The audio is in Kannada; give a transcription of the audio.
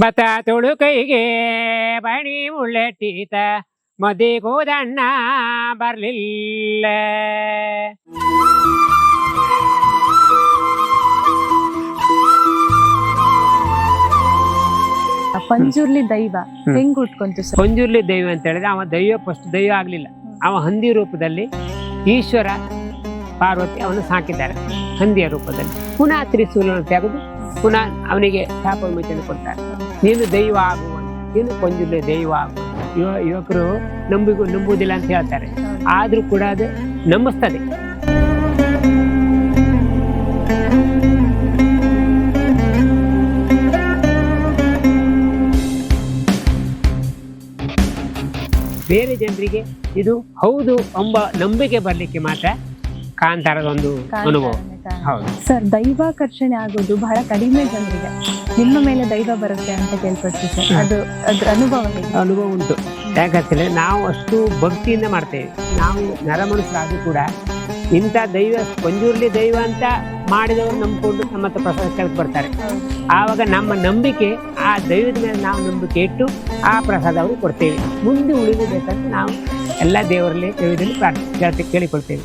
ಬತ ತುಳು ಕೈಗೆ ಬಣಿ ಮುಳ್ಳೆಟ್ಟೀತ ಮದಿಗೋದಣ್ಣ ಬರ್ಲಿಲ್ಲ. ಪಂಜುರ್ಲಿ ದೈವ ಹೆಂಗ್ ಹುಟ್ಕೊಂತು ಸರ್? ಪಂಜುರ್ಲಿ ದೈವ ಅಂತ ಹೇಳಿದ್ರೆ ಅವ ದೈವ ಫಸ್ಟ್ ದೈವ ಆಗ್ಲಿಲ್ಲ. ಅವ ಹಂದಿ ರೂಪದಲ್ಲಿ ಈಶ್ವರ ಪಾರ್ವತಿ ಅವನು ಸಾಕಿದ್ದಾರೆ ಹಂದಿಯ ರೂಪದಲ್ಲಿ. ಪುನಃ ತ್ರಿಶೂಲವನ್ನು ತೆಗೆದು ಪುನಃ ಅವನಿಗೆ ಶಾಪ ವಿಮೋಚನೆ ಕೊಡ್ತಾರೆ. ನೀನು ದೈವ ಆಗುವ, ನೀನು ಪಂಜುರ್ಲಿ ದೈವ ಆಗುವ. ಯುವಕರು ನಂಬುವುದಿಲ್ಲ ಅಂತ ಹೇಳ್ತಾರೆ, ಆದ್ರೂ ಕೂಡ ಅದು ನಂಬಿಸ್ತದೆ. ಬೇರೆ ಜನರಿಗೆ ಇದು ಹೌದು ಎಂಬ ನಂಬಿಕೆ ಬರ್ಲಿಕ್ಕೆ ಮಾತ್ರ ಕಾಂತಾರದ ಒಂದು ಅನುಭವ. ಹೌದು ಸರ್, ದೈವಾಕರ್ಷಣೆ ಆಗೋದು ಬಹಳ ಕಡಿಮೆ ಜನರಿಗೆ. ನಿಮ್ಮ ಮೇಲೆ ದೈವ ಬರುತ್ತೆ ಅಂತ ಕೇಳ್ಪಡ್ತೀವಿ ಸರ್, ಅದ್ರ ಅನುಭವ ಹೇಗೆ? ಅನುಭವ ಉಂಟು. ಯಾಕಂತೇಳಿ ನಾವು ಅಷ್ಟು ಭಕ್ತಿಯಿಂದ ಮಾಡ್ತೇವೆ. ನಾವು ನರಮನುಷ್ಯರಾದ್ರೂ ಕೂಡ ಇಂಥ ದೈವ ಪಂಜುರ್ಲಿ ದೈವ ಅಂತ ಮಾಡಿದವರು ನಂಬಿಕೊಂಡು ನಮ್ಮ ಹತ್ರ ಪ್ರಸಾದ ಕೆಳಗೆ ಬರ್ತಾರೆ. ಆವಾಗ ನಮ್ಮ ನಂಬಿಕೆ ಆ ದೈವದ ಮೇಲೆ ನಾವು ನಂಬಿಕೆ ಇಟ್ಟು ಆ ಪ್ರಸಾದ ಅವರು ಕೊಡ್ತೇವೆ. ಮುಂದೆ ಉಳಿದು ಬೇಕಂತ ನಾವು ಎಲ್ಲ ದೇವರಲ್ಲಿ ದೈವದಲ್ಲಿ ಕೇಳಿಕೊಳ್ತೇವೆ.